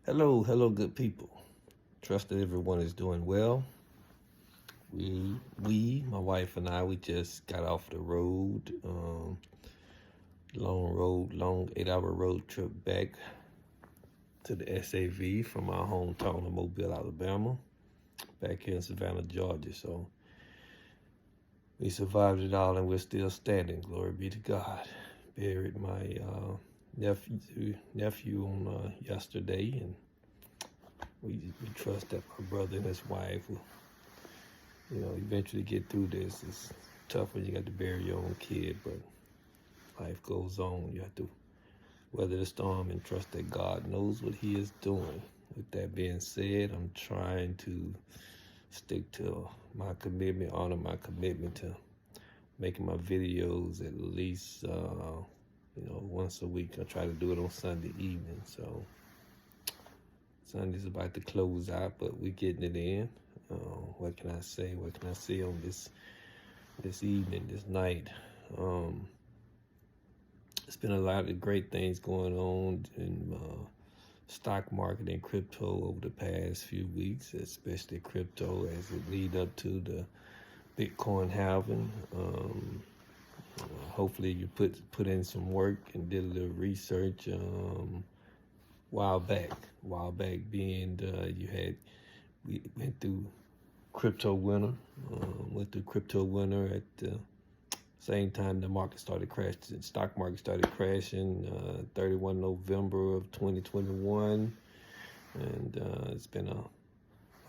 Hello, good people. Trust that everyone is doing well. My wife and I, we just got off the road. Long 8-hour road trip back to the SAV from our hometown of Mobile, Alabama, back here in Savannah, Georgia. So we survived it all, and we're still standing. Glory be to God. Buried my nephew on yesterday, and we trust that my brother and his wife will eventually get through this. It's tough when you got to bury your own kid, but life goes on. You have to weather the storm and trust that God knows what He is doing. With that being said, I'm trying to stick to my commitment, honor my commitment to making my videos at least, once a week. I try to do it on Sunday evening. So Sunday's about to close out, but we're getting it in. What can I say? What can I say on this evening, this night? It's been a lot of great things going on in stock market and crypto over the past few weeks, especially crypto as it lead up to the Bitcoin halving. Hopefully you put in some work and did a little research while back being we went through crypto winter at the same time the market started crashing. The stock market started crashing 31 November of 2021, and it's been a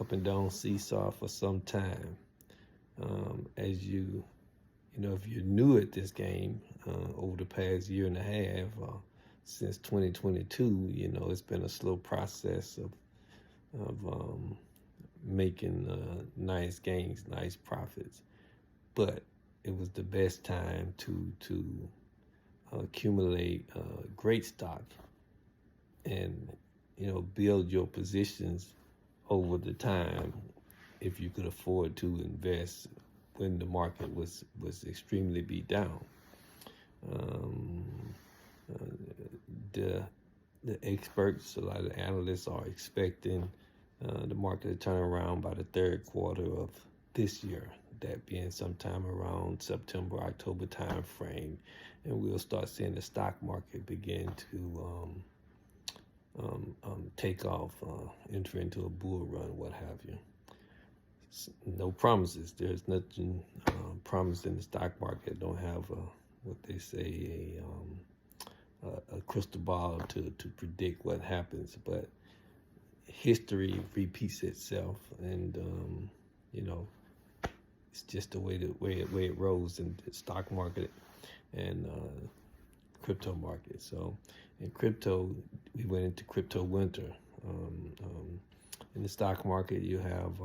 up and down seesaw for some time. As if you're new at this game, over the past year and a half, since 2022, it's been a slow process of making nice gains, nice profits. But it was the best time to accumulate great stock and build your positions over the time if you could afford to invest when the market was extremely beat down. The experts, a lot of the analysts are expecting the market to turn around by the third quarter of this year, that being sometime around September, October time frame, and we'll start seeing the stock market begin to take off, enter into a bull run, what have you. No promises. There's nothing promised in the stock market. Don't have what they say a crystal ball to predict what happens, but history repeats itself, and it's just the way it rolls in the stock market and crypto market. So in crypto, we went into crypto winter. In the stock market, you have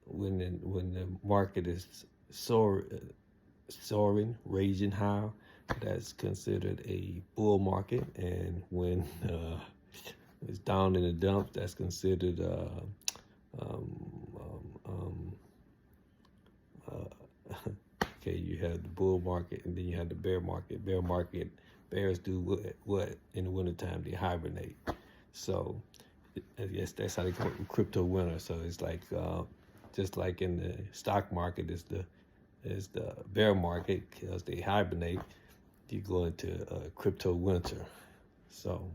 when the market is soaring, raging high, that's considered a bull market, and when it's down in the dumps, that's considered okay. You have the bull market, and then you have the bear market. Bears do what in the wintertime? They hibernate. So I guess that's how they call it crypto winter. So it's like just like in the stock market is the bear market, because they hibernate. You go into crypto winter. So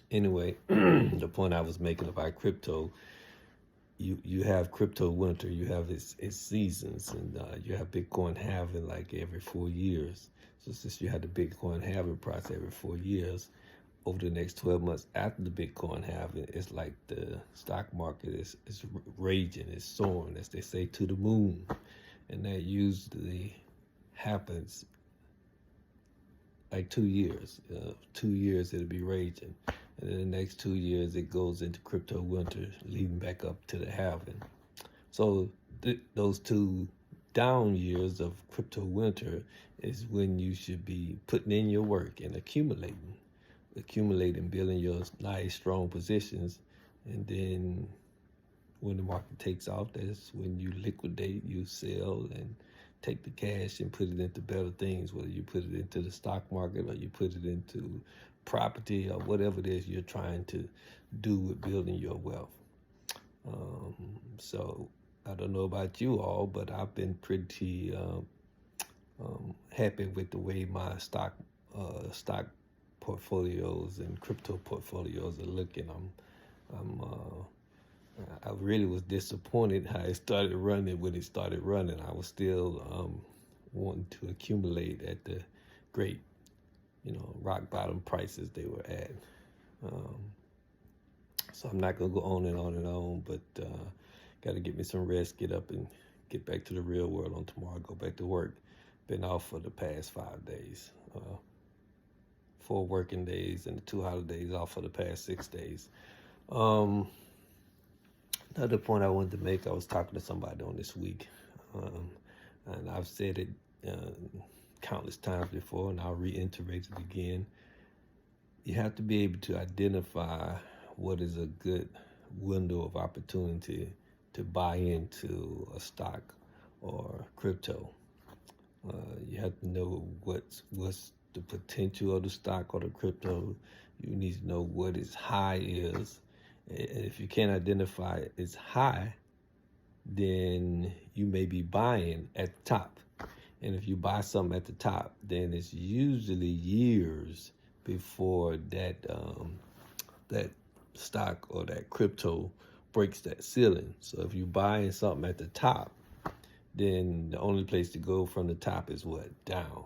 anyway, the point I was making about crypto, you have crypto winter, you have its seasons, and you have Bitcoin halving like every 4 years. So since you have the Bitcoin halving process every 4 years, over the next 12 months after the Bitcoin halving, it's like the stock market is raging, it's soaring, as they say, to the moon. And that usually happens like 2 years. 2 years it'll be raging. And in the next 2 years it goes into crypto winter, leading back up to the halving. So those 2 down years of crypto winter is when you should be putting in your work and accumulating, building your nice, strong positions. And then when the market takes off, that's when you liquidate, you sell, and take the cash and put it into better things, whether you put it into the stock market or you put it into property or whatever it is you're trying to do with building your wealth. So I don't know about you all, but I've been pretty happy with the way my stock portfolios and crypto portfolios are looking. I really was disappointed how it started running when it started running. I was still wanting to accumulate at the great, rock bottom prices they were at. So I'm not going to go on and on and on, but got to get me some rest, get up and get back to the real world on tomorrow, go back to work. Been off for the past 5 days, 4 working days and the 2 holidays off for the past 6 days. Another point I wanted to make, I was talking to somebody on this week, and I've said it countless times before, and I'll reiterate it again. You have to be able to identify what is a good window of opportunity to buy into a stock or crypto. You have to know what's the potential of the stock or the crypto. You need to know what its high is. And if you can't identify its high, then you may be buying at the top. And if you buy something at the top, then it's usually years before that that stock or that crypto breaks that ceiling. So if you're buying something at the top, then the only place to go from the top is what? Down.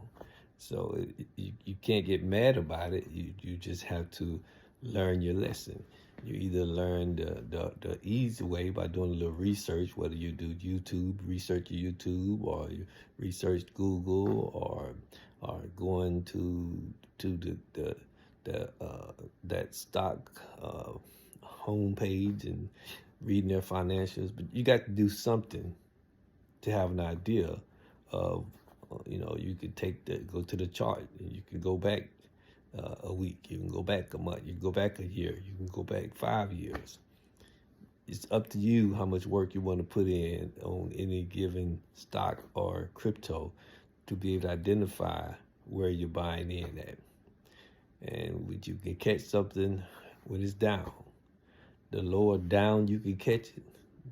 So you can't get mad about it. You just have to learn your lesson. You either learn the easy way by doing a little research, whether you do YouTube, research YouTube, or you research Google, or going to that stock homepage and reading their financials. But you got to do something to have an idea of, you could go to the chart, and you can go back a week, you can go back a month, you can go back a year, you can go back 5 years. It's up to you how much work you want to put in on any given stock or crypto to be able to identify where you're buying in at. And you can catch something when it's down. The lower down you can catch it,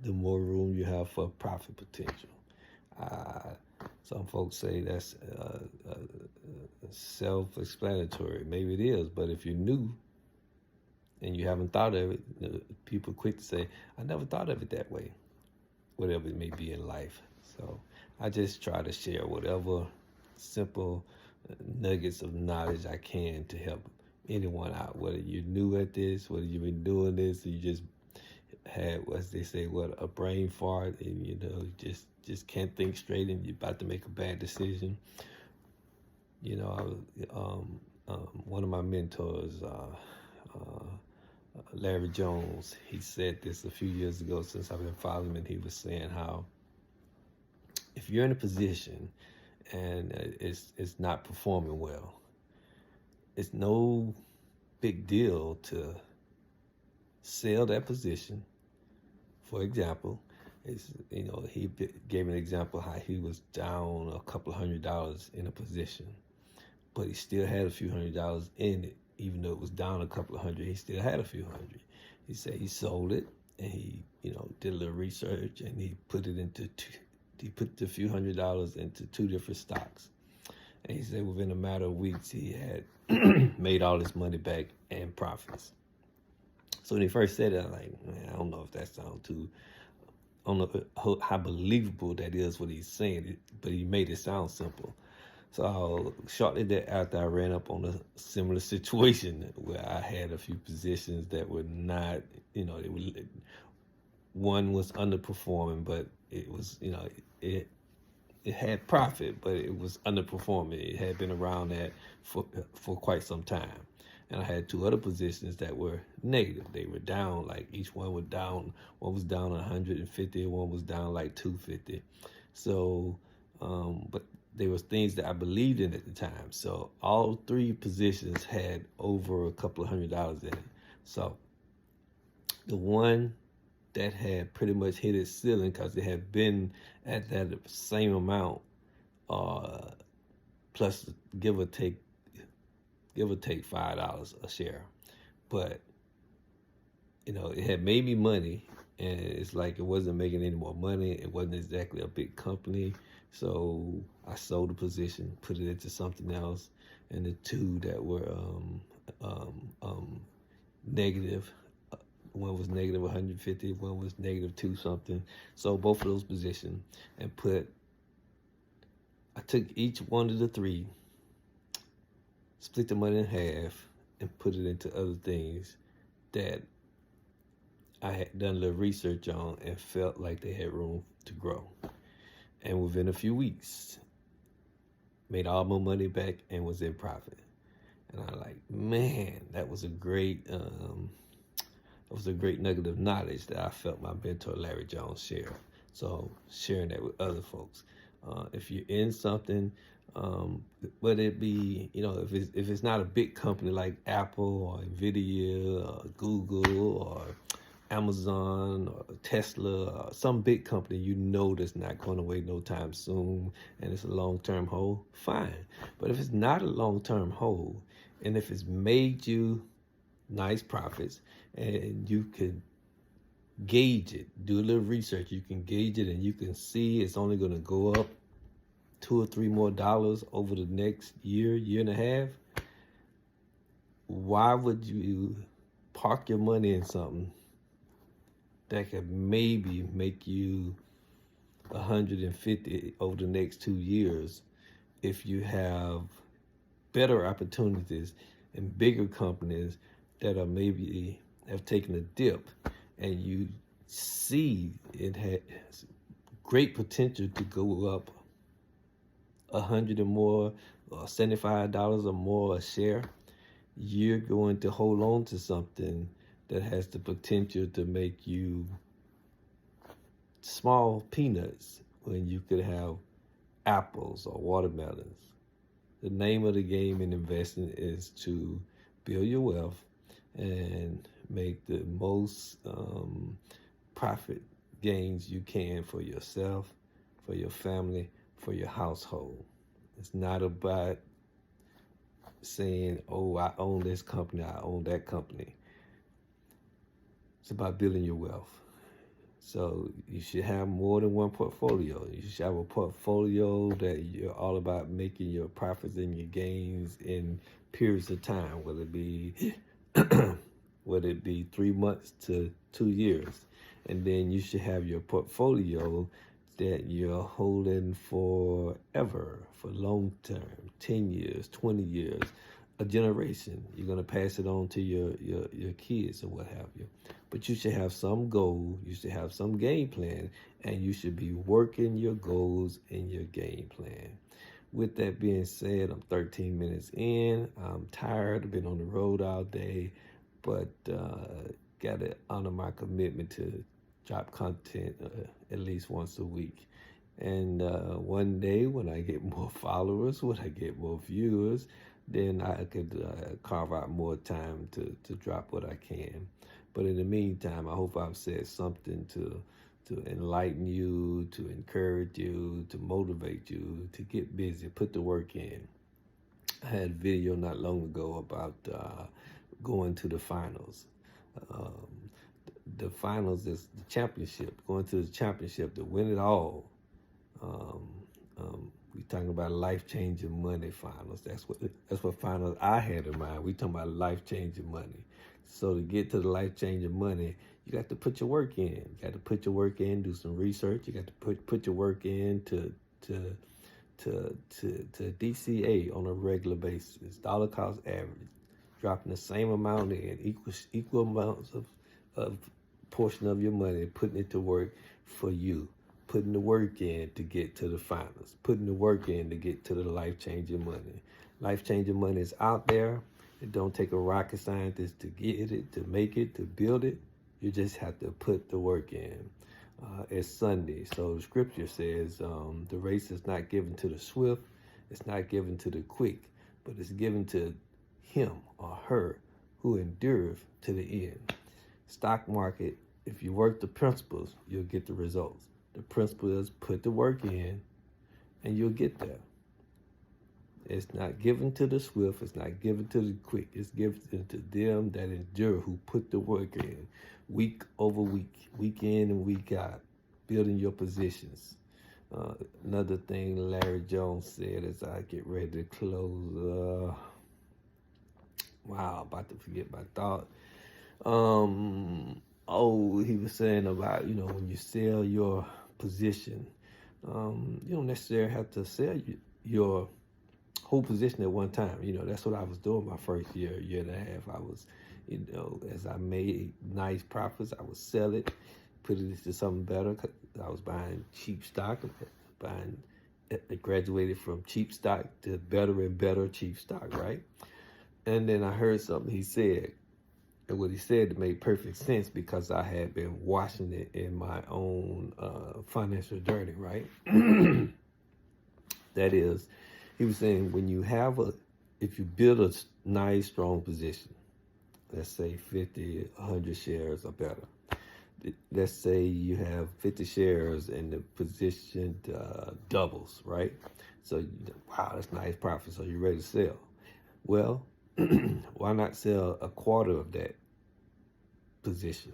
the more room you have for profit potential. Some folks say that's self-explanatory. Maybe it is, but if you're new and you haven't thought of it, people quick to say, I never thought of it that way, whatever it may be in life. So I just try to share whatever simple nuggets of knowledge I can to help anyone out, whether you're new at this, whether you've been doing this, or you just had, as they say, a brain fart, and just can't think straight, and you're about to make a bad decision. One of my mentors, Larry Jones, he said this a few years ago since I've been following him, and he was saying how if you're in a position and it's not performing well, it's no big deal to sell that position. For example, he gave an example how he was down a couple of $100 in a position, but he still had a few $100 in it. Even though it was down a couple of hundred, he still had a few hundred. He said he sold it, and he, did a little research, and he put the few $100 into 2 different stocks. And he said within a matter of weeks, he had made all his money back and profits. So when he first said it, I'm like, man, I don't know if that sounds too, I don't know how believable that is what he's saying, but he made it sound simple. So shortly thereafter, I ran up on a similar situation where I had a few positions that were not, one was underperforming, but it was, it had profit, but it was underperforming. It had been around that for quite some time. And I had 2 other positions that were negative. They were down, like each one was down. One was down 150, one was down like 250. So, but there was things that I believed in at the time. So all 3 positions had over a couple of $100 in it. So the one that had pretty much hit its ceiling because it had been at that same amount plus give or take $5 a share. But it had made me money, and it's like it wasn't making any more money. It wasn't exactly a big company, so I sold the position, put it into something else, and the two that were negative. One was negative 150, one was negative 2 something. So both of those positions, and I took each one of the three, split the money in half, and put it into other things that I had done a little research on and felt like they had room to grow. And within a few weeks, made all my money back and was in profit. And I like, man, that was a great nugget of knowledge that I felt my mentor Larry Jones share. So sharing that with other folks. If you're in something, whether it be, if it's not a big company like Apple or Nvidia or Google or Amazon or Tesla or some big company that's not going away no time soon, and it's a long-term hold, fine. But if it's not a long-term hold, and if it's made you nice profits, and you can gauge it, do a little research, you can gauge it, and you can see it's only going to go up $2 or $3 more over the next year and a half, why would you park your money in something that could maybe make you 150 over the next 2 years if you have better opportunities and bigger companies that are maybe have taken a dip, and you see it has great potential to go up $100 or more, or $75 or more a share? You're going to hold on to something that has the potential to make you small peanuts when you could have apples or watermelons. The name of the game in investing is to build your wealth and make the most profit gains you can for yourself, for your family, for your household. It's not about saying, oh, I own this company, I own that company. It's about building your wealth. So you should have more than one portfolio. You should have a portfolio that you're all about making your profits and your gains in periods of time, whether it be 3 months to 2 years. And then you should have your portfolio that you're holding forever, for long term, 10 years, 20 years, a generation. You're going to pass it on to your kids or what have you. But you should have some goal, you should have some game plan, and you should be working your goals and your game plan. With that being said, I'm 13 minutes in. I'm tired. I've been on the road all day, but got to honor my commitment to drop content at least once a week. And one day when I get more followers, when I get more viewers, then I could carve out more time to drop what I can. But in the meantime, I hope I've said something to enlighten you, to encourage you, to motivate you, to get busy, put the work in. I had a video not long ago about going to the finals. The finals is the championship, going to the championship to win it all. We talking about life-changing money finals. That's what finals I had in mind. We talking about life-changing money. So to get to the life-changing money, you got to put your work in. You got to put your work in, do some research. You got to put your work in to DCA on a regular basis, dollar cost average, dropping the same amount in, equal amounts of portion of your money, putting it to work for you, putting the work in to get to the finals, putting the work in to get to the life-changing money. Life-changing money is out there. It don't take a rocket scientist to get it, to make it, to build it. You just have to put the work in. It's Sunday, so the scripture says the race is not given to the swift, it's not given to the quick, but it's given to him or her who endureth to the end. Stock market, if you work the principles, you'll get the results. The principle is put the work in, and you'll get there. It's not given to the swift. It's not given to the quick. It's given to them that endure, who put the work in, week over week, week in and week out, building your positions. Another thing Larry Jones said as I get ready to close. Wow, about to forget my thought. He was saying about, when you sell your position, you don't necessarily have to sell your whole position at one time. That's what I was doing my first year and a half. I was, as I made nice profits, I would sell it, put it into something better. I was buying cheap stock, graduated from cheap stock to better and better cheap stock, right? And then I heard something he said. And what he said made perfect sense because I had been washing it in my own financial journey, right? That is, he was saying if you build a nice, strong position, let's say 50, 100 shares or better. Let's say you have 50 shares and the position doubles, right? So, wow, that's nice profit. So you're ready to sell. Well, why not sell a quarter of that position?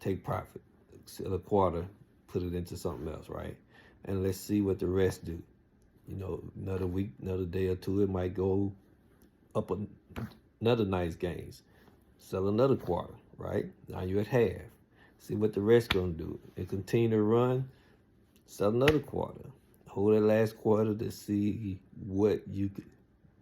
Take profit, sell a quarter, put it into something else, right? And let's see what the rest do. Another week, another day or two, it might go up another nice gains. Sell another quarter, right? Now you're at half. See what the rest gonna do. And continue to run, sell another quarter. Hold that last quarter to see what you could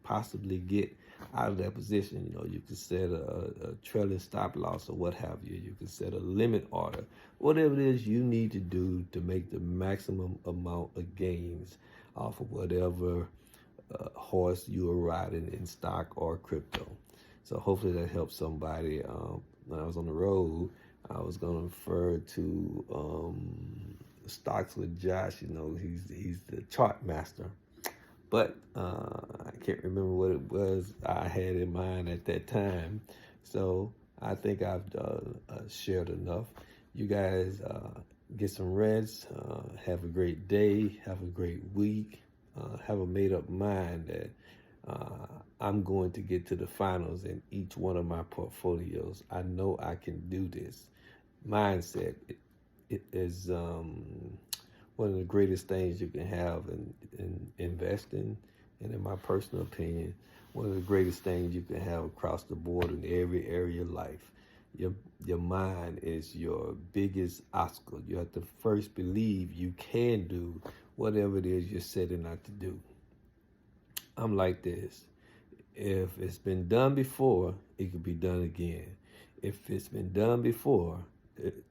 possibly get out of that position. You can set a trailing stop loss or what have you. You can set a limit order. Whatever it is you need to do to make the maximum amount of gains off of whatever horse you are riding in stock or crypto. So hopefully that helps somebody. When I was on the road, I was going to refer to Stocks with Josh. He's the chart master. But I can't remember what it was I had in mind at that time. So I think I've shared enough. You guys get some rest. Have a great day. Have a great week. Have a made-up mind that I'm going to get to the finals in each one of my portfolios. I know I can do this. Mindset it is one of the greatest things you can have in investing, and in my personal opinion, one of the greatest things you can have across the board in every area of life. Your mind is your biggest obstacle. You have to first believe you can do whatever it is you're setting out to do. I'm like this. If it's been done before, it could be done again. If it's been done before,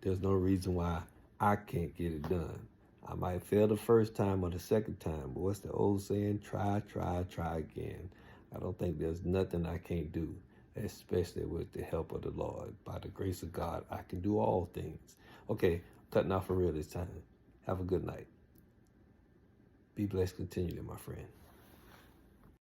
there's no reason why I can't get it done. I might fail the first time or the second time, but what's the old saying? Try, try, try again. I don't think there's nothing I can't do, especially with the help of the Lord. By the grace of God, I can do all things. Okay, cutting off for real this time. Have a good night. Be blessed continually, my friend.